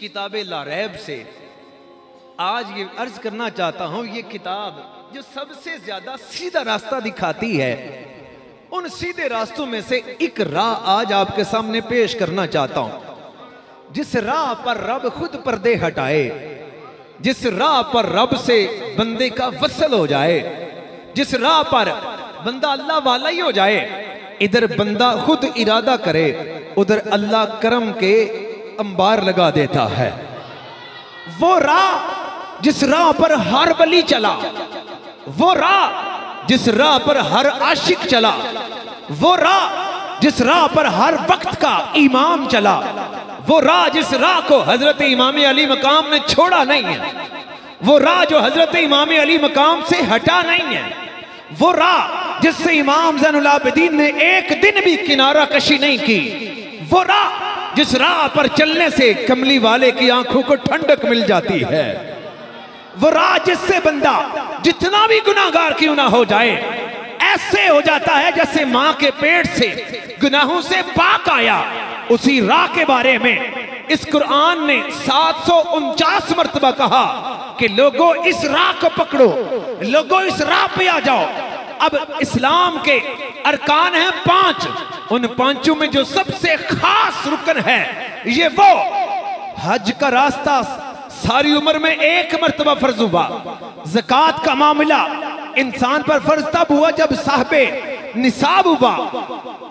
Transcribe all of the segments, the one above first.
किताब लारैब से आज ये अर्ज करना चाहता हूं, ये किताब जो सबसे ज्यादा सीधा रास्ता दिखाती है, उन सीधे रास्तों में से एक राह आज आपके सामने पेश करना चाहता हूं, जिस राह पर रब खुद पर्दे हटाए, जिस राह पर रब से बंदे का वसल हो जाए, जिस राह पर बंदा अल्लाह वाला ही हो जाए। इधर बंदा खुद इरादा करे, उधर अल्लाह करम के अंबार लगा देता है। वो राह जिस राह पर हर वली चला, वो राह जिस राह पर हर आशिक चला, वो राह जिस राह पर हर वक्त का इमाम चला, वो राह जिस राह को हजरत इमाम अली मकाम ने छोड़ा नहीं है, वो राह जो हजरत इमाम अली मकाम से हटा नहीं है, वो राह जिससे इमाम ज़ैनुल आबिदीन ने एक दिन भी किनारा कशी नहीं की, वो राह जिस राह पर चलने से कमली वाले की आंखों को ठंडक मिल जाती है, वो राह जिससे बंदा जितना भी गुनाहगार क्यों ना हो जाए ऐसे हो जाता है जैसे मां के पेट से गुनाहों से पाक आया। उसी राह के बारे में इस कुरान ने 749 मरतबा कहा कि लोगों इस राह को पकड़ो, लोगों इस राह पे आ जाओ। अब इस्लाम के अरकान हैं 5, उन 5 में जो सबसे खास रुकन है ये वो हज का रास्ता सारी उम्र में 1 मरतबा फर्ज हुआ। ज़कात का मामला इंसान पर फर्ज तब हुआ जब साहबे निसाब हुआ।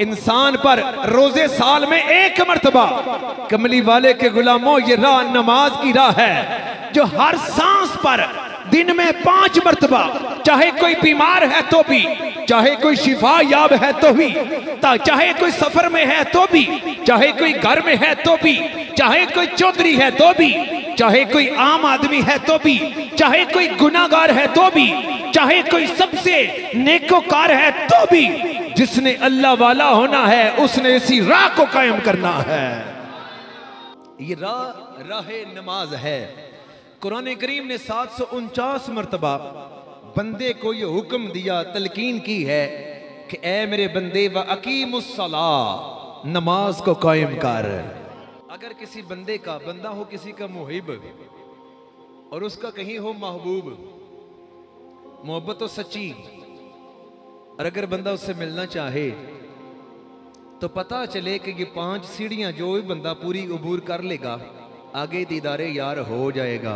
इंसान पर रोजे साल में 1 मरतबा। कमली वाले के गुलामों, ये राह नमाज की राह है जो हर सांस पर दिन में 5 मरतबा, चाहे कोई बीमार है तो भी, चाहे कोई शिफा याब है तो भी, चाहे कोई सफर में है तो भी, चाहे कोई घर में है तो भी, चाहे कोई चौधरी है तो भी, चाहे कोई आम आदमी है तो भी, चाहे कोई गुनाहगार है तो भी, चाहे कोई सबसे नेकोकार है तो भी, जिसने अल्लाह वाला होना है उसने इसी राह को कायम करना है। ये राह नमाज है। कुरान करीम ने 749 मरतबा बंदे को ये हुक्म दिया, तलकीन की है कि ए मेरे बंदे व अकीमुस्सला, नमाज को कायम कर। अगर किसी बंदे का, बंदा हो किसी का मुहिब और उसका कहीं हो महबूब, मोहब्बत तो सच्ची, और अगर बंदा उससे मिलना चाहे तो पता चले कि ये 5 सीढ़ियां जो भी बंदा पूरी अबूर कर लेगा आगे दीदारे यार हो जाएगा।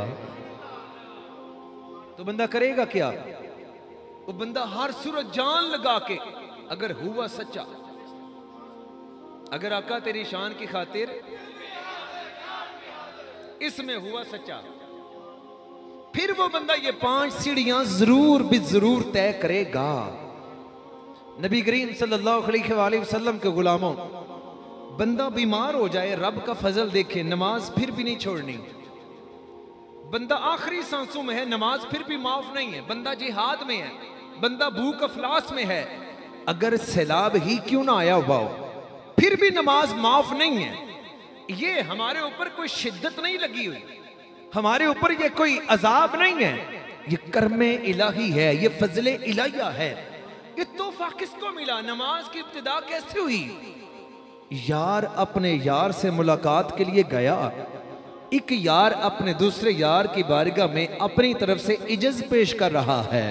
तो बंदा करेगा क्या? वो बंदा हर सूरत जान लगा के अगर हुआ सच्चा, अगर आका तेरी शान की खातिर इसमें हुआ सच्चा, फिर वो बंदा ये 5 सीढ़ियां जरूर भी जरूर तय करेगा। नबी करीम सल्लल्लाहु अलैहि वसल्लम के गुलामों, बंदा बीमार हो जाए, रब का फजल देखे, नमाज फिर भी नहीं छोड़नी। बंदा आखिरी सांसों में है, नमाज फिर भी माफ नहीं है। बंदा जिहाद में है, बंदा भूख अफलास में है, अगर सैलाब ही क्यों ना आया हुआ हो फिर भी नमाज माफ नहीं है। ये हमारे ऊपर कोई शिद्दत नहीं लगी हुई, हमारे ऊपर ये कोई अजाब नहीं है, ये कर्मे इलाही है, ये फजले इलाहिया है। ये तोहफा किसको मिला? नमाज की इब्तिदा कैसे हुई? यार अपने यार से मुलाकात के लिए गया, एक यार अपने दूसरे यार की बारगाह में अपनी तरफ से इज्जत पेश कर रहा है।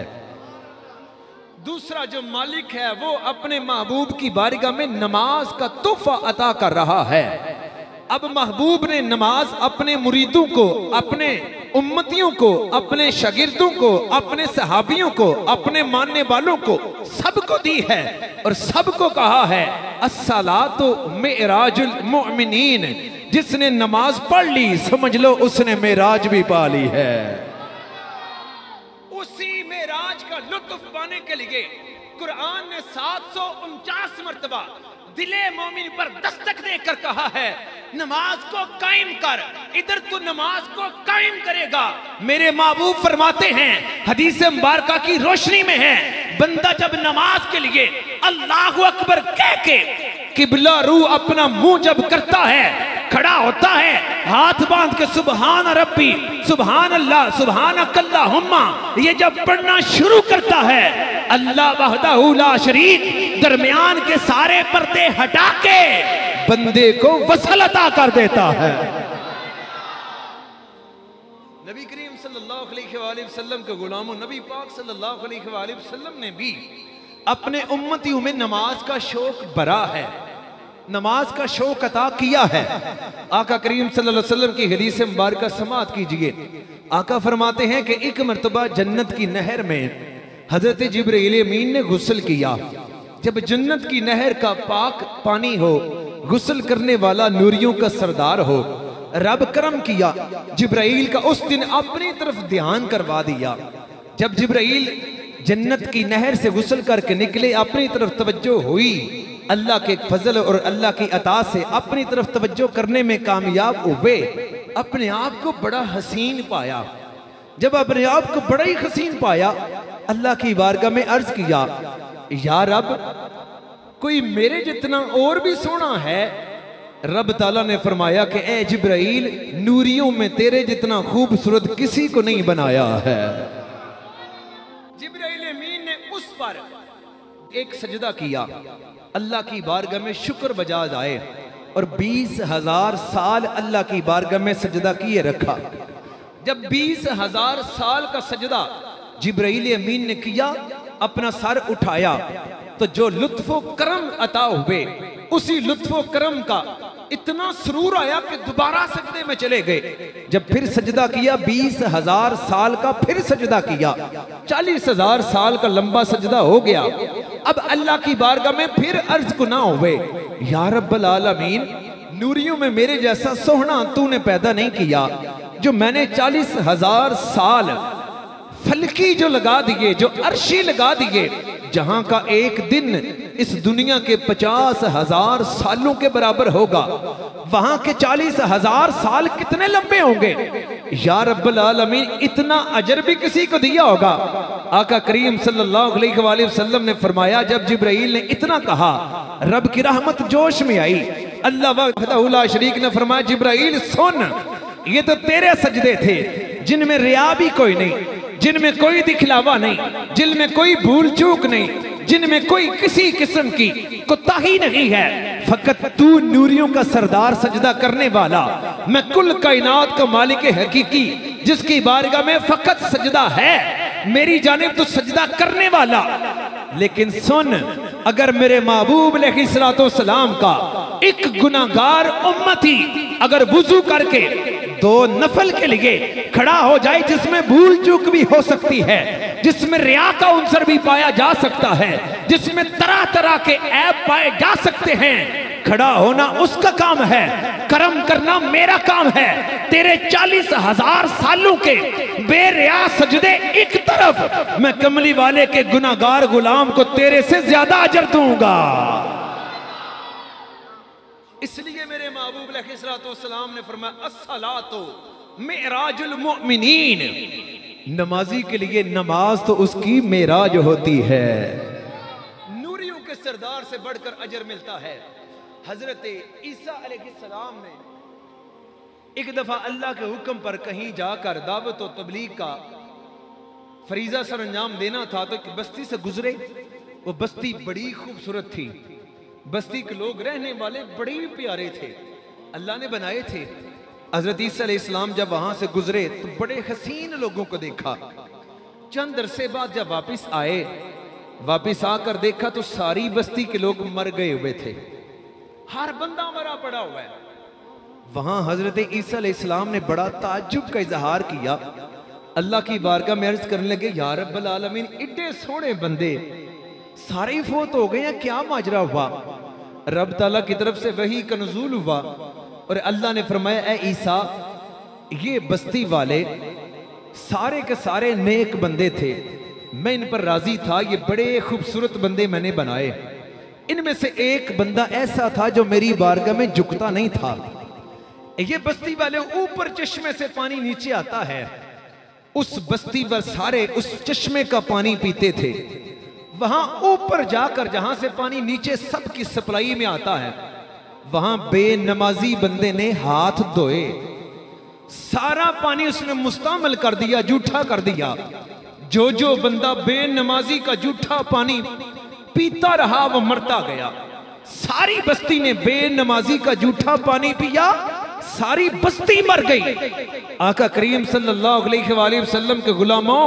दूसरा जो मालिक है वो अपने महबूब की बारगाह में नमाज का तोहफा अता कर रहा है। अब महबूब ने नमाज अपने मुरीदों को, अपने उम्मतियों को, अपने शागिर्दों को, अपने सहाबियों को, अपने मानने वालों को, सबको दी है और सबको कहा है अस्सलातु मिअराजुल मुमिनीन। जिसने नमाज पढ़ ली समझ लो उसने मेराज भी पा ली है। उसी मेराज का लुत्फ पाने के लिए कुरान ने 749 मरतबा दिले मोमिन पर दस्तक देकर कहा है नमाज को कायम कर। इधर तू नमाज को कायम करेगा, मेरे महबूब फरमाते हैं हदीस मुबारका की रोशनी में है, बंदा जब नमाज के लिए अल्लाहु अकबर कह के किबला रू अपना मुंह जब करता है, खड़ा होता है, हाथ बांध के सुबहान रब्बी, सुबहान अल्लाह, सुबहान अल्लाहुम्मा ये जब पढ़ना शुरू करता है, अल्लाह वहदहू ला शरीक दरमियान के सारे पर्दे हटा के बंदे को वसल अता कर देता है। नबी करीम सल्लल्लाहु अलैहि वसल्लम के गुलामों, नबी पाक सल्लल्लाहु अलैहि वसल्लम ने भी अपने उम्मतियों में नमाज का शौक भरा है, नमाज का शौक अता किया है। आका करीम सल्लल्लाहु अलैहि वसल्लम की हदीस मुबारक समाअत कीजिए। आका फरमाते हैं कि एक मर्तबा जन्नत की नहर में हजरत जिब्रील अमीन ने गुस्ल किया। जब जन्नत की नहर का पाक पानी हो, गुस्ल करने वाला नूरियों का सरदार हो, रब करम किया, जिब्राइल का उस दिन अपनी तरफ ध्यान करवा दिया। जब जिब्राइल जन्नत की नहर से गुस्ल करके निकले, अपनी तरफ तवज्जो हुई, अल्लाह के फजल और अल्लाह की अता से अपनी तरफ तवज्जो करने में कामयाब हुए। अपने आप को बड़ा हसीन पाया। जब अपने आप को बड़ा ही हसीन पाया, अल्लाह की बारगाह में अर्ज किया, या रब, कोई मेरे जितना और भी सोना है? रब ताला ने फरमाया कि ए जिब्राइल, नूरियों में तेरे जितना खूबसूरत किसी को नहीं बनाया है। जिब्राइल अमीन ने उस पर एक सजदा किया, अल्लाह की बारगाह में शुक्र बजा जाए, और 20,000 साल अल्लाह की बारगाह में सजदा किए रखा। जब 20,000 साल का सजदा जिब्राइल अमीन ने किया, अपना सर उठाया, तो जो लुत्फो करम अता हुए, उसी लुत्फो करम का इतना सुरूर आया कि दोबारा सजदे में चले गए। जब फिर सजदा किया, 20,000 साल का फिर सजदा किया, 40,000 साल का लंबा सजदा हो गया। अब अल्लाह की बारगाह में फिर अर्ज गुना हुए, या रब्बल आलमीन, नूरियों में मेरे जैसा सोहना तूने पैदा नहीं किया। जो मैंने 40,000 साल फलकी जो लगा दिए, जो अर्शी लगा दिए, जहां का एक दिन इस दुनिया के 50,000 सालों के बराबर होगा, वहां के 40,000 साल कितने लंबे होंगे? या रब्बल आलमीन, इतना अजर भी किसी को दिया होगा? आका करीम सल्लल्लाहु अलैहि वसल्लम ने फरमाया, जब जिब्राइल ने इतना कहा, रब की रहमत जोश में आई। अल्लाह वहदहु ला शरीक ने फरमाया, जिब्राइल सुन, ये तो तेरे सजदे थे जिनमें रिया भी कोई नहीं, जिनमें कोई दिखलावा नहीं, जिनमें कोई भूल चूक नहीं, जिनमें कोई किसी किस्म की कोताही नहीं है। फकत तू नूरियों का सरदार सजदा करने वाला, मैं कुल कायनात का मालिक हकीकी, जिसकी बारगाह में फकत सजदा है, मेरी जानिब तो सजदा करने वाला। लेकिन सुन, अगर मेरे महबूब अलैहिस्सलाम का एक गुनाहगार उम्मती अगर वुजू करके 2 नफल के लिए खड़ा हो जाए, जिसमें भूल चूक भी हो सकती है, जिसमें रिया का उन्सर भी पाया जा सकता है, जिसमें तरह तरह के ऐब पाए जा सकते हैं, खड़ा होना उसका काम है, करम करना मेरा काम है। तेरे 40,000 सालों के बेरिया सजदे एक तरफ, मैं कमली वाले के गुनाहगार गुलाम को तेरे से ज्यादा अजर दूंगा। इसलिए मेरे महबूब अलैहिस्सलाम ने फरमाया, अस्सलातु मिअराजुल मुमिनीन, नमाजी के लिए नमाज तो उसकी मेराज होती है। नूरियों के सरदार से बढ़कर अजर मिलता है। हजरत ईसा अलैहिस्सलाम ने एक दफा अल्लाह के हुक्म पर कहीं जाकर दावत और तबलीग का फरीजा सर अंजाम देना था, तो एक बस्ती से गुजरे। वो बस्ती बड़ी खूबसूरत थी, बस्ती के लोग रहने वाले बड़े ही प्यारे थे, अल्लाह ने बनाए थे। हजरत ईसा अलैहिस्सलाम जब वहां से गुजरे तो बड़े हसीन लोगों को देखा। चंद अरसे बाद जब वापिस आए, वापिस आकर देखा तो सारी बस्ती के लोग मर गए हुए थे, हर बंदा मरा पड़ा हुआ है। वहां हजरत ईसा अलैहिस्सलाम ने बड़ा ताज्जुब का इजहार किया। अल्लाह की बारगाह में अर्ज करने लगे, या रब्बल आलमीन, इतने सोहने बंदे सारे ही फोत हो गए हैं, क्या माजरा हुआ? रब ताला की तरफ से वही का नुज़ूल हुआ और अल्लाह ने फरमाया, ए ईसा, ये बस्ती वाले सारे के सारे नेक बंदे थे, मैं इन पर राजी था, ये बड़े खूबसूरत बंदे मैंने बनाए। इनमें से एक बंदा ऐसा था जो मेरी बारगाह में झुकता नहीं था। ये बस्ती वाले ऊपर चश्मे से पानी नीचे आता है, उस बस्ती पर सारे उस चश्मे का पानी पीते थे। वहां ऊपर जाकर जहां से पानी नीचे सबकी सप्लाई में आता है, वहां बेनमाजी बंदे ने हाथ धोए, सारा पानी उसने मुस्तमल कर दिया, जूठा कर दिया। जो जो बंदा बेनमाजी का जूठा पानी पीता रहा वो मरता गया। सारी बस्ती ने बेनमाजी का जूठा पानी पिया, सारी बस्ती मर गई। आका करीम सल्लल्लाहु अलैहि वसल्लम के गुलामों,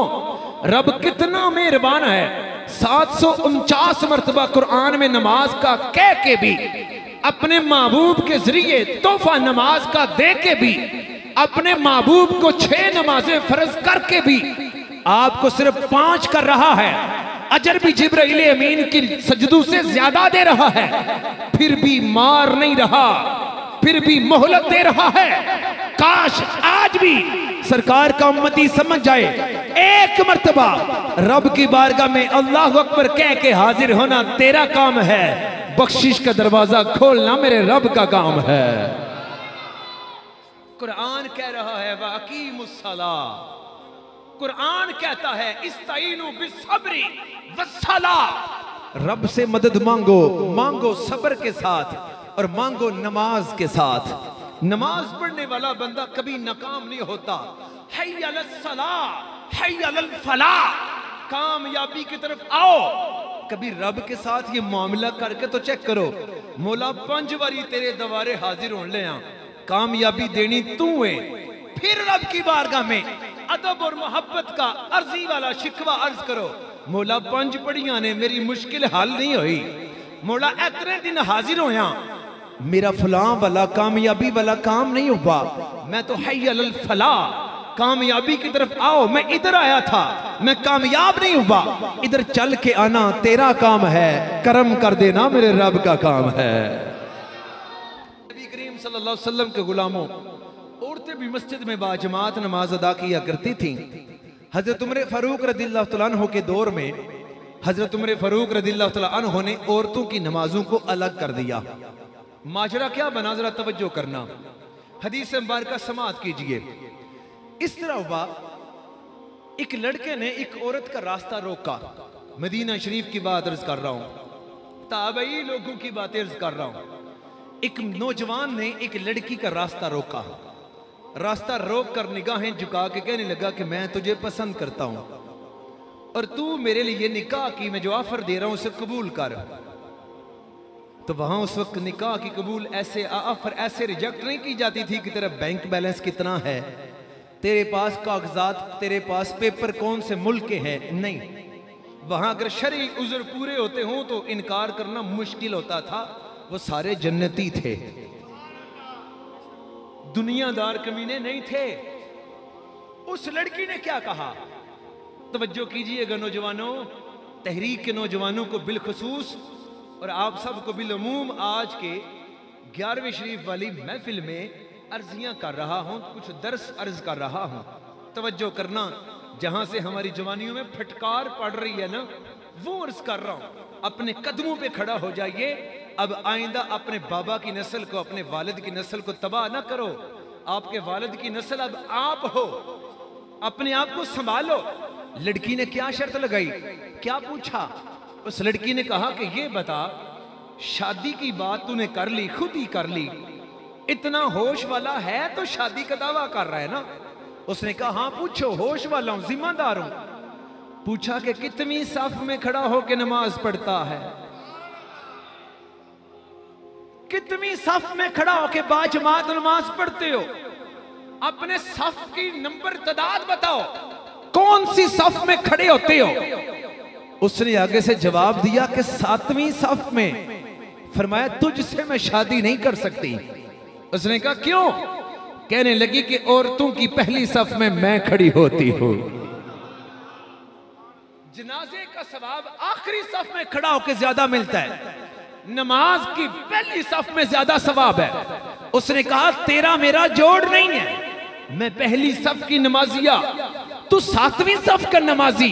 रब कितना मेहरबान है। 749 मरतबा कुरान में नमाज का कह के भी, अपने महबूब के जरिए तोहफा नमाज का दे के भी, अपने महबूब को 6 नमाजें फर्ज करके भी आपको सिर्फ 5 कर रहा है। अजर भी जिब्राइल अमीन की सजदों से ज्यादा दे रहा है, फिर भी मार नहीं रहा, फिर भी मोहलत दे रहा है। काश आज भी सरकार का उम्मती समझ जाए, एक मर्तबा रब की बारगाह में अल्लाह अकबर कह के हाजिर होना तेरा काम है, बख्शिश का दरवाजा खोलना मेरे रब का काम है। कुरान कह रहा है वाकीमुस्सला, कुरान कहता है इस्ताईनु बिस्सब्री वस्सला। रब से मदद मांगो, मांगो सब्र के साथ और मांगो नमाज के साथ। नमाज पढ़ने वाला बंदा कभी नाकाम नहीं होता। हय्य अलस्सलाह हय्य अलल फलाह, कामयाबी की तरफ आओ। कभी रब के साथ ये मामला करके तो चेक करो, मौला 5 बारी तेरे दवारे हाजिर होने ले, कामयाबी देनी तू है। फिर रब की बारगाह में अदब और मोहब्बत का अर्जी वाला शिकवा अर्ज करो, मौला 5 पढ़िया ने मेरी मुश्किल हल नहीं हुई, मौला इतने दिन हाजिर होया, मेरा फलां वाला कामयाबी वाला काम नहीं हुआ, मैं तो हय्य अलल फलाह, कामयाबी की तरफ आओ। मैं इधर आया था, मैं कामयाब नहीं हुआ, इधर चल के आना तेरा काम है, करम कर देना मेरे रब का काम है। नबी करीम सल्लल्लाहु अलैहि वसल्लम के गुलामों, औरतें भी मस्जिद में बाजमात नमाज अदा किया करती थीं। हजरत उमर फारूक रदियल्लाहु तआला अन्हु के दौर में हजरत उमर फारूक रदियल्लाहु तआला अन्हु ने औरतों की नमाजों को अलग कर दिया। माजरा क्या बना, जरा तवज्जो करना, हदीस मुबारका समाअत कीजिए। इस तरह हुआ, एक लड़के ने एक औरत का रास्ता रोका। मदीना शरीफ की बात अर्ज कर रहा हूं, ताबई लोगों की बातें अर्ज कर रहा हूं। एक नौजवान ने एक लड़की का रास्ता रोका। रास्ता रोक कर निगाहें झुका के कहने लगा कि मैं तुझे पसंद करता हूं और तू मेरे लिए निकाह की मैं जो ऑफर दे रहा हूं उसे कबूल कर। तो वहां उस वक्त निकाह की कबूल ऐसे ऑफर ऐसे रिजेक्ट नहीं की जाती थी कि तेरा बैंक बैलेंस कितना है, तेरे पास कागजात, तेरे पास पेपर कौन से मुल्क के हैं, नहीं। वहां अगर शरई उज़्र पूरे होते हों तो इनकार करना मुश्किल होता था। वो सारे जन्नती थे, दुनियादार कमीने नहीं थे। उस लड़की ने क्या कहा, तवज्जो कीजिएगा नौजवानों, तहरीक के नौजवानों को बिलखुसूस और आप सबको बिलअमूम आज के 11वीं शरीफ वाली महफिल में अर्जियां कर रहा हूं, कुछ दर्स अर्ज कर रहा हूं। तवज्जो करना, जहां से हमारी जवानियों में फटकार पड़ रही है ना, वो अर्ज कर रहा हूं। अपने कदमों पे खड़ा हो जाइए। अब आइंदा अपने बाबा की नस्ल को, अपने वालिद की नस्ल को तबाह ना करो। आपके वालिद की नस्ल अब आप हो, अपने आप को संभालो। लड़की ने क्या शर्त लगाई, क्या पूछा? उस लड़की ने कहा कि ये बता, शादी की बात तूने कर ली, खुद ही कर ली, इतना होश वाला है तो शादी का दावा कर रहा है ना? उसने कहा हाँ पूछो, होश वाला हूं, जिम्मेदार हूं। पूछा कि कितनी सफ में खड़ा होकर नमाज पढ़ता है, कितनी सफ में खड़ा होकर बाजमात नमाज पढ़ते हो? अपने सफ की नंबर तादाद बताओ, कौन सी सफ में खड़े होते हो? उसने आगे से जवाब दिया कि 7वीं सफ में। फरमाया तुझसे मैं शादी नहीं कर सकती। उसने कहा क्यों? कहने लगी कि औरतों की पहली सफ में मैं खड़ी होती हूं। जनाजे का सवाब आखिरी सफ में खड़ा होकर ज्यादा मिलता है, नमाज की पहली सफ में ज्यादा सवाब है। उसने कहा तेरा मेरा जोड़ नहीं है, मैं पहली सफ की नमाजिया, तू 7वीं सफ का नमाजी,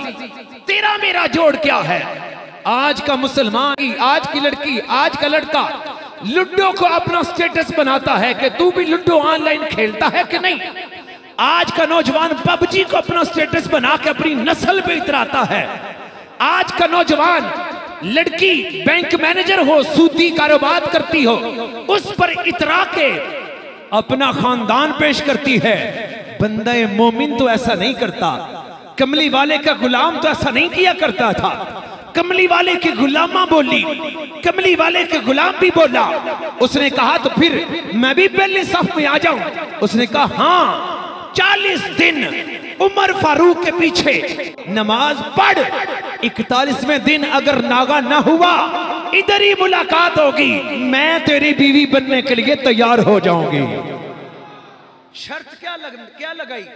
तेरा मेरा जोड़ क्या है? आज का मुसलमान, आज की लड़की, आज का लड़का लूडो को अपना स्टेटस बनाता है कि तू भी लूडो ऑनलाइन खेलता है कि नहीं। आज का नौजवान पबजी को अपना स्टेटस बना के अपनी नस्ल पे इतराता है। आज का नौजवान, लड़की बैंक मैनेजर हो, सूदी कारोबार करती हो, उस पर इतरा के अपना खानदान पेश करती है। बंदा मोमिन तो ऐसा नहीं करता, कमली वाले का गुलाम तो ऐसा नहीं किया करता था। कमली वाले के गुलामा बोली, कमली वाले के गुलाम भी बोला। उसने कहा तो फिर मैं भी पहले सफ में आ जाऊं? उसने कहा हाँ, 40 दिन उमर फारूक के पीछे नमाज पढ़, 41वें दिन अगर नागा ना हुआ इधर ही मुलाकात होगी, मैं तेरी बीवी बनने के लिए तैयार हो जाऊंगी। शर्त क्या लगाई?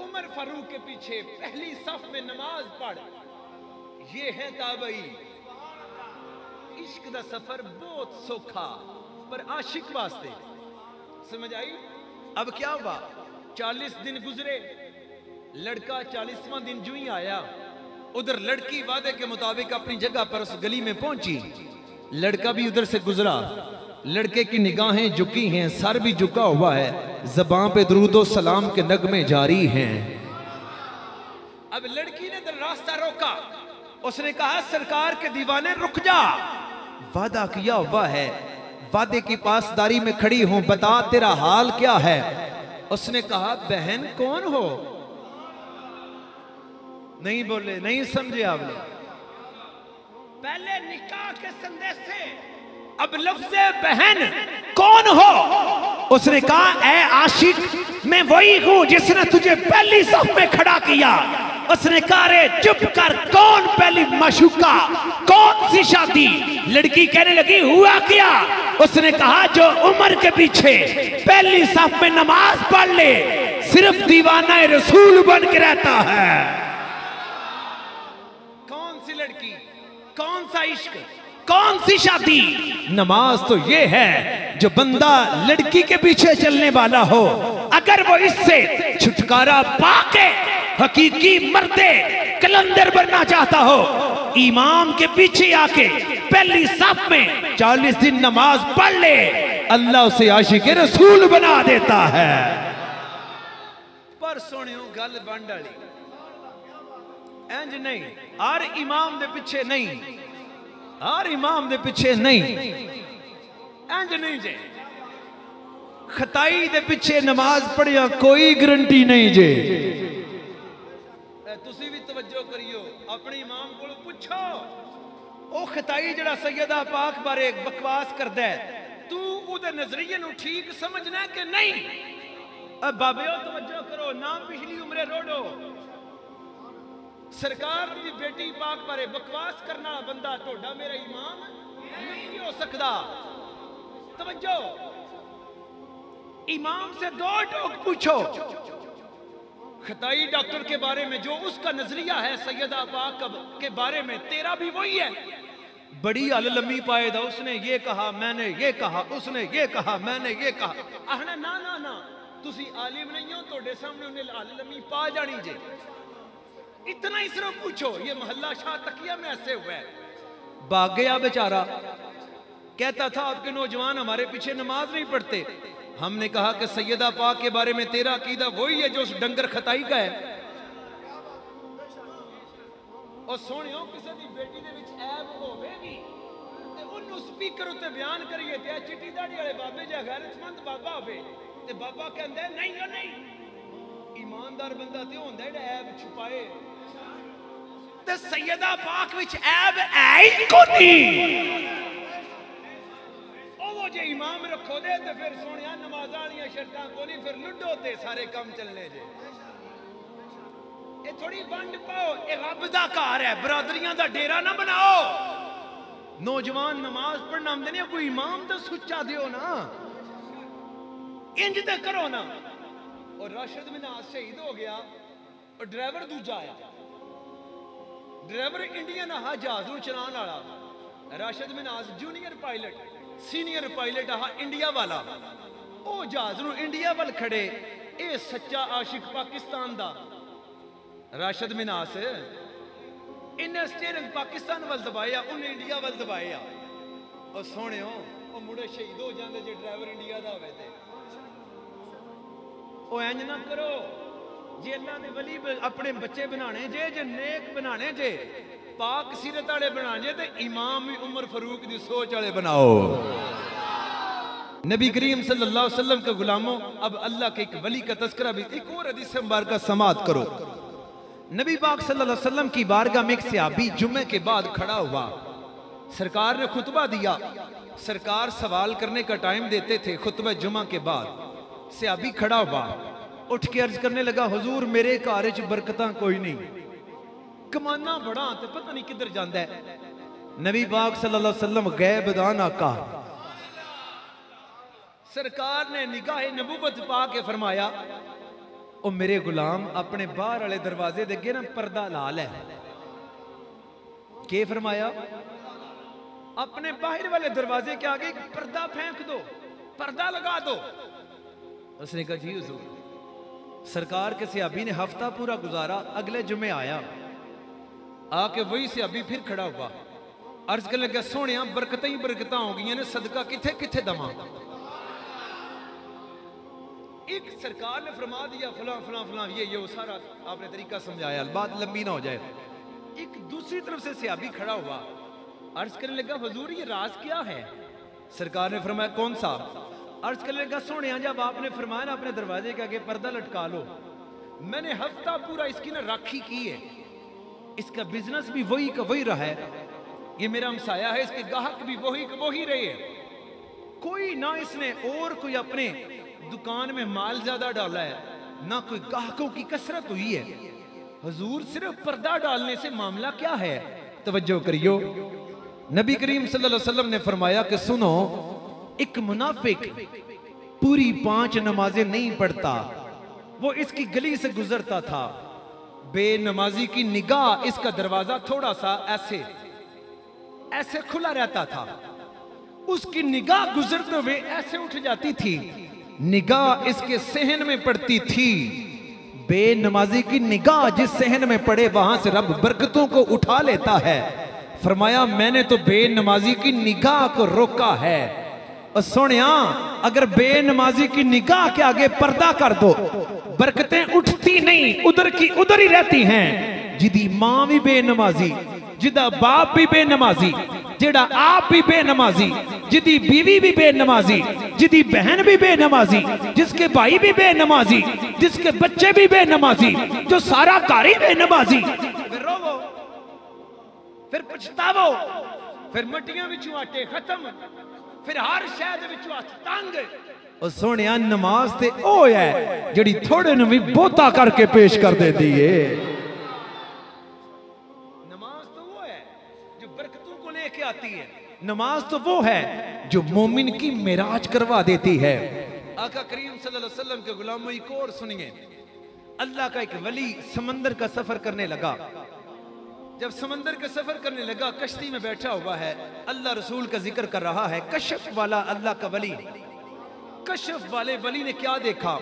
उमर फारूक के पीछे पहली सफ में नमाज पढ़। ये है ताबई। इश्क दा सफर बहुत सौखा पर आशिक वास्ते, समझ आई? अब क्या हुआ? 40 दिन गुजरे, लड़का 40वां दिन जू ही आया। उधर लड़की वादे के मुताबिक अपनी जगह पर उस गली में पहुंची, लड़का भी उधर से गुजरा। लड़के की निगाहें झुकी हैं, सर भी झुका हुआ है, ज़बान पे दुरूदो सलाम के नगमे जारी हैं। अब लड़की ने रास्ता रोका, उसने कहा सरकार के दीवाने रुक जा, वादा किया हुआ है, वादे की पासदारी में खड़ी हूं, बता तेरा हाल क्या है? उसने कहा बहन कौन हो? नहीं बोले, नहीं समझे आप लोग। पहले निकाह के संदेश से अब लफ्ज़ बहन कौन हो? उसने कहा ए आशिक, मैं वही हूं जिसने तुझे पहली सफ में खड़ा किया। उसने कहा रे चुप कर, कौन पहली माशूका, कौन सी शादी? लड़की कहने लगी हुआ क्या? उसने कहा जो उमर के पीछे पहली सफ में नमाज पढ़ ले, सिर्फ दीवाना रसूल बन के रहता है। कौन सी लड़की, कौन सा इश्क, कौन सी शादी? नमाज तो ये है जो बंदा लड़की के पीछे चलने वाला हो, अगर वो इससे छुटकारा पाके हकीकी मर्दे कलंदर बनना चाहता हो, इमाम के पीछे आके पहली सफ में 40 दिन नमाज पढ़ ले, अल्लाह उसे आशिक रसूल बना देता है। पर सुनियो गल बन डाली, इंज नहीं, हर इमाम दे पीछे नहीं, हर इमाम दे पीछे नहीं, इंज नहीं जे खताई दे पीछे नमाज पढ़िया कोई गारंटी नहीं जे। तुसी भी तवज्जो करियो, अपने इमाम को पूछो, ओ खताई जड़ा सैयदा पाक बारे बकवास करदा है, तू उहदे नजरिए नु ठीक समझना कि नहीं? अब बाबेओ तवज्जो करो, ना पिछली उम्रे रोडो। सरकार की बेटी पाक बारे बकवास करना बंदा टोडा मेरा इमाम नहीं हो सकता। तवज्जो, इमाम से 2 टोक पूछो। खताई डॉक्टर के बारे में जो उसका नजरिया है सैयदा पाक के बारे में, तेरा भी वही है। बड़ी अल लम्मी पाएदा, उसने ये कहा, मैंने ये कहा, उसने ये कहा, मैंने ये कहा। आहना ना ना ना, तुसी आलिम नहीं हो, तोड़े सामने उन्हें अल लम्मी पा जानी जे। इतना ही सिर्फ पूछो। ये मोहल्ला शाह तकिया में ऐसे हुआ है, भाग गया बेचारा, कहता था आपके नौजवान हमारे पीछे नमाज नहीं पढ़ते। हमने कहा कि सैयदा पाक के बारे में तेरा अकीदा वही है जो उस डंगर खताई का है। और सोनियो किसी की बेटी दे विच ऐब होवेगी ते उन्होंने स्पीकर उत्ते बयान करिए ते चिट्टी दाढ़ी वाले बाबे जा गैरतमंद बाबा होवे ते बाबा कहंदा नहीं ओ नहीं, ईमानदार बंदा ते होंदा जेड़ा ऐब छुपाए। ते सैयदा पाक विच ऐब है ही कोनी। वो जे इमाम रखो दे ते फिर सोनिया नमाज़ां वालियां शर्तां कोनी, फिर लुडो ते सारे काम चलने जे। ये थोड़ी वंड पाओ, ये रब दा घर है, बरादरियां दा डेरा ना बनाओ। नौजवान नमाज पढ़ना आंदे ने, कोई इमाम तो सुच्चा दियो ना, इंज ते करो ना। और राशिद मिनाज शहीद हो गया और ड्राइवर दूजा आया। ड्राइवर इंडियन हा जहाज नूं चलाने वाला, Rashid Minaj junior pilot, senior pilot हा इंडिया वाला। ओ जहाज नूं इंडिया वाल खड़े, ए सच्चा आशिक पाकिस्तान दा राशिद मिनास, इन्हें स्टीयरिंग पाकिस्तान वाल दबाया, उन्हें इंडिया वाल दबाया। और सोनियो ओ मुड़े शहीद हो जाते जे ड्राइवर इंडिया दा होवे ते। ओ इंज ना करो, जे अल्लाह ने वली अपने बच्चे बनाने जे, जे नेक बनाने जे, पाक सीरत वाले बनाने ते इमाम भी उमर फारूक दी सोच वाले बनाओ। नबी करीम सल्लल्लाहु अलैहि वसल्लम के गुलामों, अब अल्लाह के एक वली का तस्करा भी, एक और हदीस मुबारक समाअत करो। नबी पाक सल्लल्लाहु अलैहि वसल्लम की बारगाह में एक सहाबी जुम्मे के बाद खड़ा हुआ। सरकार ने खुतबा दिया। सरकार सवाल करने का टाइम देते थे खुतबा जुम्मा के बाद। सहाबी खड़ा हुआ, उठ के अर्ज करने लगा, हुजूर मेरे घर च बरकतां कोई नहीं, कमाना बड़ा तो पता नहीं किधर जाता है। नबी पाक सल्लल्लाहु अलैहि वसल्लम गैब दान आका, सरकार ने निगाह नबूवत पा के फरमाया, ओ मेरे गुलाम अपने बाहर वाले दरवाजे दे अगे ना पर्दा ला लै। के फरमाया? अपने बाहर वाले दरवाजे के आगे पर्दा फेंक दो, पर्दा लगा दो। उसने कहा जी हुजूर। सरकार के सहाबी ने हफ्ता पूरा गुजारा, अगले जुमे आया, आके वही सहाबी फिर खड़ा हुआ, अर्ज करने लगा, सोने बरकत ही बरकत हो गई ने, सदका किथे किथे दवा। एक सरकार ने फरमा दिया फलां फलां फलां, ये वो सारा आपने तरीका समझाया, बात लंबी ना हो जाए। एक दूसरी तरफ से सहाबी खड़ा हुआ, अर्ज करने लगा, हुजूर ये राज क्या है? सरकार ने फरमाया कौन सा? अर्ज करने लगा, सोने जब आपने फरमाया ना अपने दरवाजे के आगे पर्दा लटका लो, मैंने हफ्ता पूरा इसकी ना राखी की है, इसका बिजनेस भी वही का वही रहा है, ये मेरा हमसाया है, इसके गाहक भी वही का वही रहे हैं, कोई ना इसने और कोई अपने दुकान में माल ज्यादा डाला है, ना कोई गाहकों की कसरत हुई है। हुजूर सिर्फ पर्दा डालने से मामला क्या है? तवज्जो करियो, नबी करीम सल्लल्लाहु अलैहि वसल्लम ने फरमाया कि सुनो, एक मुनाफिक पूरी 5 नमाजें नहीं पढ़ता, वो इसकी गली से गुजरता था, बेनमाजी की निगाह इसका दरवाजा थोड़ा सा ऐसे ऐसे खुला रहता था, उसकी निगाह गुजरते हुए ऐसे उठ जाती थी, निगाह इसके सहन में पड़ती थी। बेनमाजी की निगाह जिस सहन में पड़े वहां से रब बरकतों को उठा लेता है। फरमाया मैंने तो बेनमाजी की निगाह को रोका है। और सोनिया, अगर बेनमाजी की निगाह के आगे पर्दा कर दो, बरकतें उठती नहीं, उधर की उधर ही रहती हैं। जिदी मां भी बेनमाजी, जिदा बाप भी बेनमाजी, जेड़ा आप भी बेनमाजी, जिदी बीवी भी बेनमाजी, जिदी बहन भी बेनमाजी, जिसके भाई भी बेनमाजी, जिसके बच्चे भी बेनमाजी, जो सारा घर ही बेनमाजी, फिर रोवो, फिर पछतावो, फिर मटियां विचों आटे खत्म, फिर हर शहद विचों हथ तंग। और सोने नमाज ते ओ है जिहड़ी थोड़े नूं भी बहुता करके पेश कर देती है। नमाज तो वो है जो बरकतों को लेके आती है, नमाज तो वो है जो मोमिन की मेराज करवा देती है। आका करीम सल्लल्लाहु अलैहि वसल्लम के गुलामों एक और सुनिए, अल्लाह का एक वली समंदर का सफर करने लगा। जब समंदर का सफर करने लगा, कश्ती में बैठा हुआ है, अल्लाह रसूल का जिक्र कर रहा है। कश्फ वाला अल्लाह का वली, कश्फ वाले वली ने क्या देखा?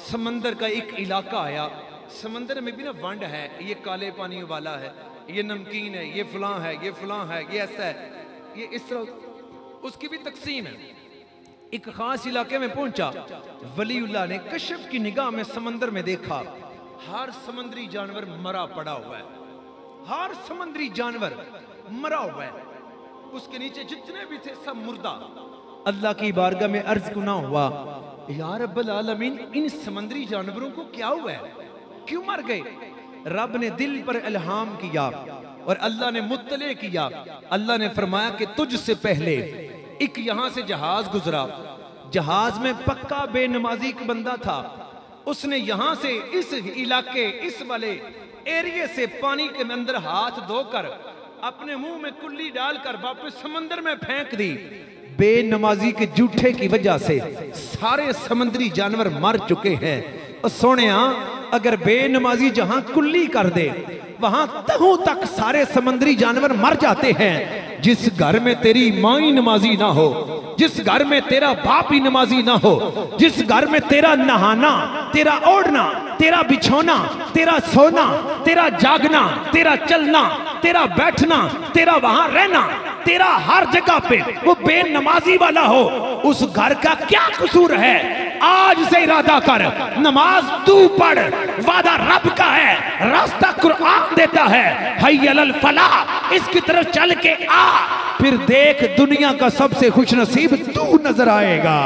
समंदर का एक इलाका आया, समंदर में भी ना वंड है, ये काले पानी वाला है, ये नमकीन है, ये फलां है, ये फलां है, ये ऐसा है, ये इस तरह उसकी भी तकसीम है। एक खास इलाके में पहुंचा, वलीउल्लाह ने कश्फ की निगाह में समंदर में देखा, हर समुद्री जानवर मरा पड़ा हुआ है, हर समुद्री जानवर मरा हुआ है, उसके नीचे जितने भी थे सब मुर्दा। अल्लाह की बारगाह में अर्ज गुना हुआ, या रब्बल आलमीन, इन समुद्री जानवरों को क्या हुआ है, क्यों मर गए? रब ने दिल पर इल्हाम किया और अल्लाह ने मुत्तले किया। अल्लाह ने फरमाया कि तुझसे पहले एक यहां से जहाज गुजरा, जहाज में पक्का बेनमाजी का बंदा था, उसने यहां से इस इलाके इस वाले एरिया से पानी के अंदर हाथ धोकर अपने मुंह में कुल्ली डालकर वापस समंदर में फेंक दी। बेनमाजी के जूठे की वजह से सारे समुद्री जानवर मर चुके हैं। और सोनिया, अगर बेनमाजी जहां कुल्ली कर दे वहां तहों तक सारे समुद्री जानवर मर जाते हैं। जिस घर में तेरी मां ही नमाजी ना हो, जिस घर में तेरा बाप ही नमाजी ना हो, जिस घर में तेरा नहाना, तेरा ओढ़ना, तेरा बिछोना, तेरा सोना, तेरा जागना, तेरा चलना, तेरा बैठना, तेरा वहां रहना, तेरा हर जगह पे वो बेनमाजी वाला हो, उस घर का क्या कसूर है? आज से इरादा कर, नमाज तू पढ़, वादा रब का है, रास्ता कुरान देता है, हय्य अलल फलाह, इसकी तरफ चल के आ, फिर देख दुनिया का सबसे खुश नसीब तू नजर आएगा।